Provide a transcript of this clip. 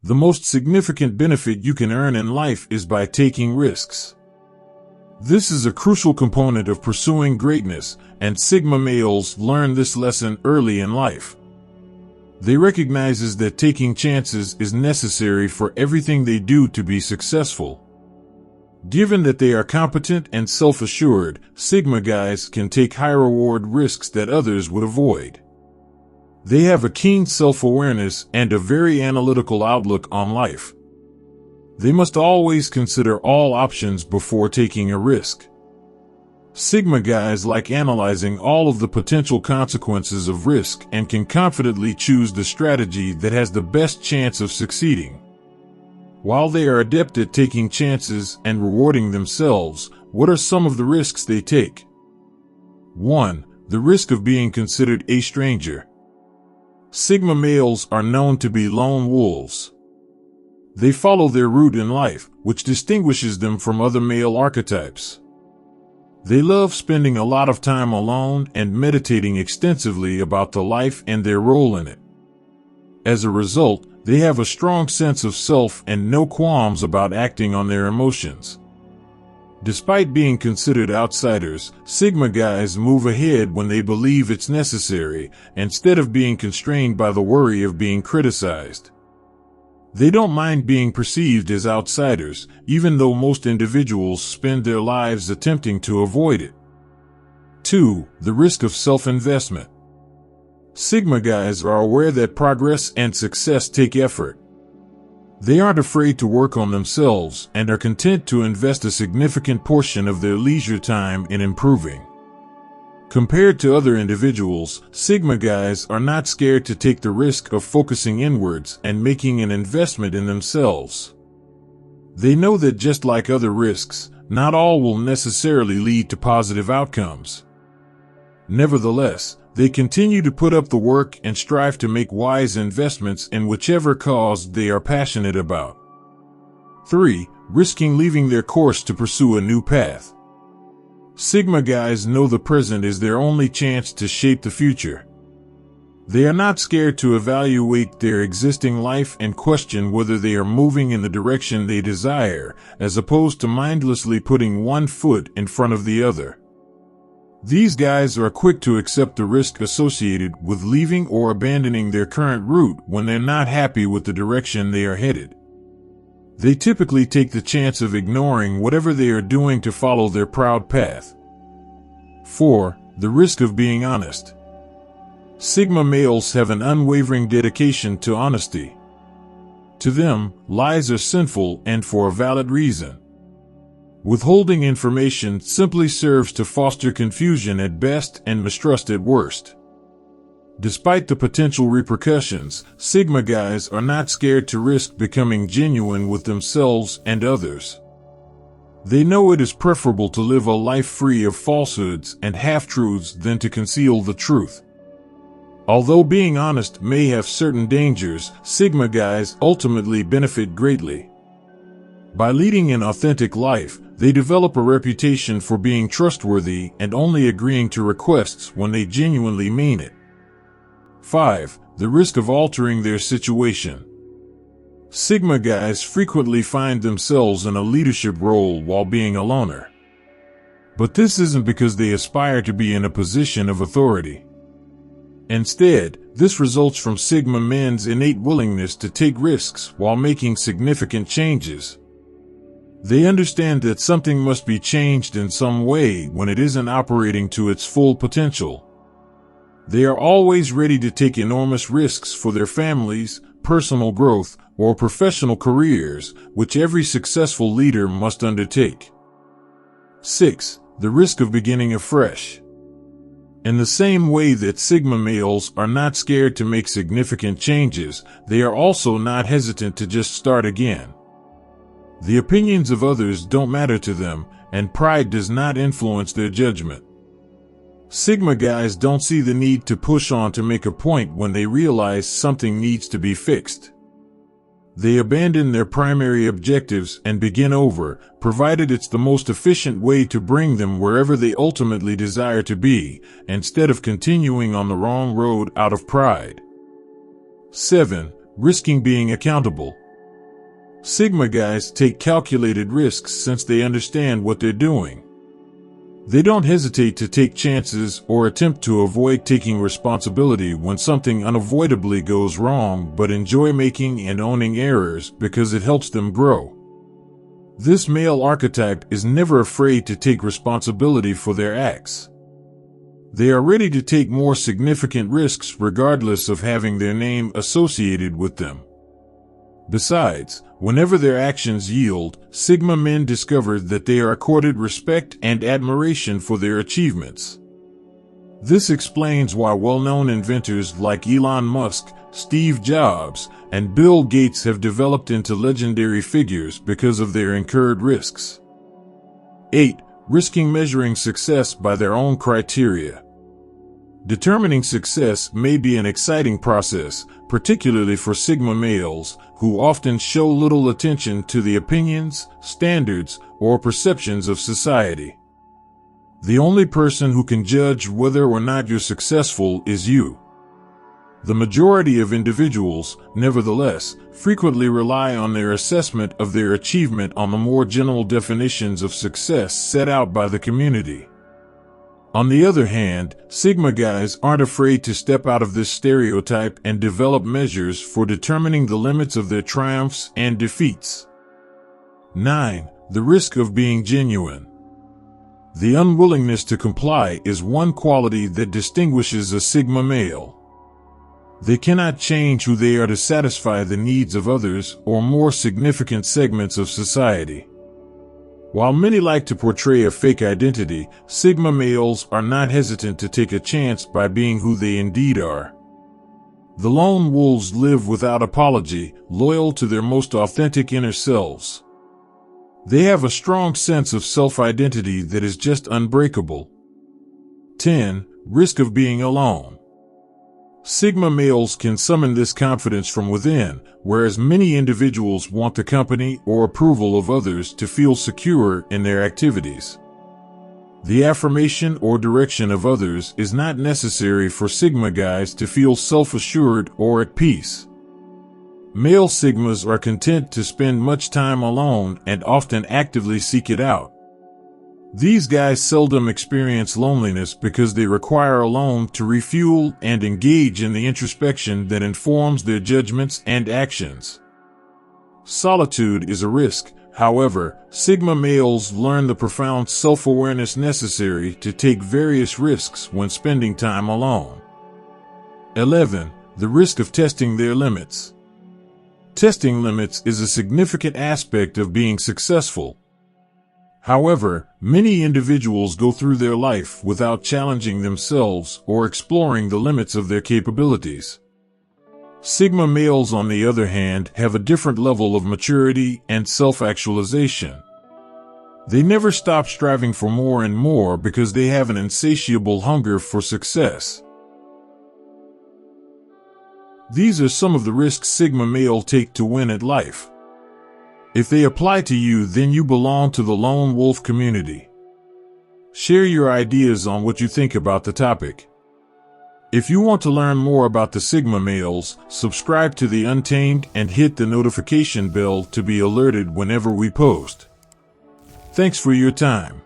The most significant benefit you can earn in life is by taking risks. This is a crucial component of pursuing greatness, and Sigma males learn this lesson early in life. They recognize that taking chances is necessary for everything they do to be successful. Given that they are competent and self-assured, Sigma guys can take high-reward risks that others would avoid. They have a keen self-awareness and a very analytical outlook on life. They must always consider all options before taking a risk. Sigma guys like analyzing all of the potential consequences of risk and can confidently choose the strategy that has the best chance of succeeding. While they are adept at taking chances and rewarding themselves, what are some of the risks they take? 1. The risk of being considered a stranger. Sigma males are known to be lone wolves. They follow their route in life, which distinguishes them from other male archetypes. They love spending a lot of time alone and meditating extensively about the life and their role in it. As a result, they have a strong sense of self and no qualms about acting on their emotions. Despite being considered outsiders, Sigma guys move ahead when they believe it's necessary, instead of being constrained by the worry of being criticized. They don't mind being perceived as outsiders, even though most individuals spend their lives attempting to avoid it. 2. The risk of self-investment. Sigma guys are aware that progress and success take effort. They aren't afraid to work on themselves and are content to invest a significant portion of their leisure time in improving. Compared to other individuals, Sigma guys are not scared to take the risk of focusing inwards and making an investment in themselves. They know that just like other risks, not all will necessarily lead to positive outcomes. Nevertheless, they continue to put up the work and strive to make wise investments in whichever cause they are passionate about. 3. Risking leaving their course to pursue a new path. Sigma guys know the present is their only chance to shape the future. They are not scared to evaluate their existing life and question whether they are moving in the direction they desire, as opposed to mindlessly putting one foot in front of the other. These guys are quick to accept the risk associated with leaving or abandoning their current route when they're not happy with the direction they are headed. They typically take the chance of ignoring whatever they are doing to follow their proud path. 4. The risk of being honest. Sigma males have an unwavering dedication to honesty. To them, lies are sinful and for a valid reason. Withholding information simply serves to foster confusion at best and mistrust at worst. Despite the potential repercussions, Sigma guys are not scared to risk becoming genuine with themselves and others. They know it is preferable to live a life free of falsehoods and half-truths than to conceal the truth. Although being honest may have certain dangers, Sigma guys ultimately benefit greatly. By leading an authentic life, they develop a reputation for being trustworthy and only agreeing to requests when they genuinely mean it. 5. The risk of altering their situation. Sigma guys frequently find themselves in a leadership role while being a loner. But this isn't because they aspire to be in a position of authority. Instead, this results from Sigma men's innate willingness to take risks while making significant changes. They understand that something must be changed in some way when it isn't operating to its full potential. They are always ready to take enormous risks for their families, personal growth, or professional careers, which every successful leader must undertake. 6. The risk of beginning afresh. In the same way that Sigma males are not scared to make significant changes, they are also not hesitant to just start again. The opinions of others don't matter to them, and pride does not influence their judgment. Sigma guys don't see the need to push on to make a point when they realize something needs to be fixed. They abandon their primary objectives and begin over, provided it's the most efficient way to bring them wherever they ultimately desire to be, instead of continuing on the wrong road out of pride. 7. Risking being accountable. Sigma guys take calculated risks since they understand what they're doing. They don't hesitate to take chances or attempt to avoid taking responsibility when something unavoidably goes wrong, but enjoy making and owning errors because it helps them grow. This male archetype is never afraid to take responsibility for their acts. They are ready to take more significant risks regardless of having their name associated with them. Besides, whenever their actions yield, Sigma men discover that they are accorded respect and admiration for their achievements. This explains why well-known inventors like Elon Musk, Steve Jobs, and Bill Gates have developed into legendary figures because of their incurred risks. 8. Risking measuring success by their own criteria. Determining success may be an exciting process, particularly for Sigma males, who often show little attention to the opinions, standards, or perceptions of society. The only person who can judge whether or not you're successful is you. The majority of individuals, nevertheless, frequently rely on their assessment of their achievement on the more general definitions of success set out by the community. On the other hand, Sigma guys aren't afraid to step out of this stereotype and develop measures for determining the limits of their triumphs and defeats. 9. The risk of being genuine. The unwillingness to comply is one quality that distinguishes a Sigma male. They cannot change who they are to satisfy the needs of others or more significant segments of society. While many like to portray a fake identity, Sigma males are not hesitant to take a chance by being who they indeed are. The lone wolves live without apology, loyal to their most authentic inner selves. They have a strong sense of self-identity that is just unbreakable. 10. Risk of being alone. Sigma males can summon this confidence from within, whereas many individuals want the company or approval of others to feel secure in their activities. The affirmation or direction of others is not necessary for Sigma guys to feel self-assured or at peace. Male Sigmas are content to spend much time alone and often actively seek it out. These guys seldom experience loneliness because they require alone to refuel and engage in the introspection that informs their judgments and actions. Solitude is a risk. However, Sigma males learn the profound self-awareness necessary to take various risks when spending time alone. 11. The risk of testing their limits. Testing limits is a significant aspect of being successful. However, many individuals go through their life without challenging themselves or exploring the limits of their capabilities. Sigma males, on the other hand, have a different level of maturity and self-actualization. They never stop striving for more and more because they have an insatiable hunger for success. These are some of the risks Sigma male take to win at life. If they apply to you, then you belong to the lone wolf community. Share your ideas on what you think about the topic. If you want to learn more about the Sigma males, subscribe to The Untamed and hit the notification bell to be alerted whenever we post. Thanks for your time.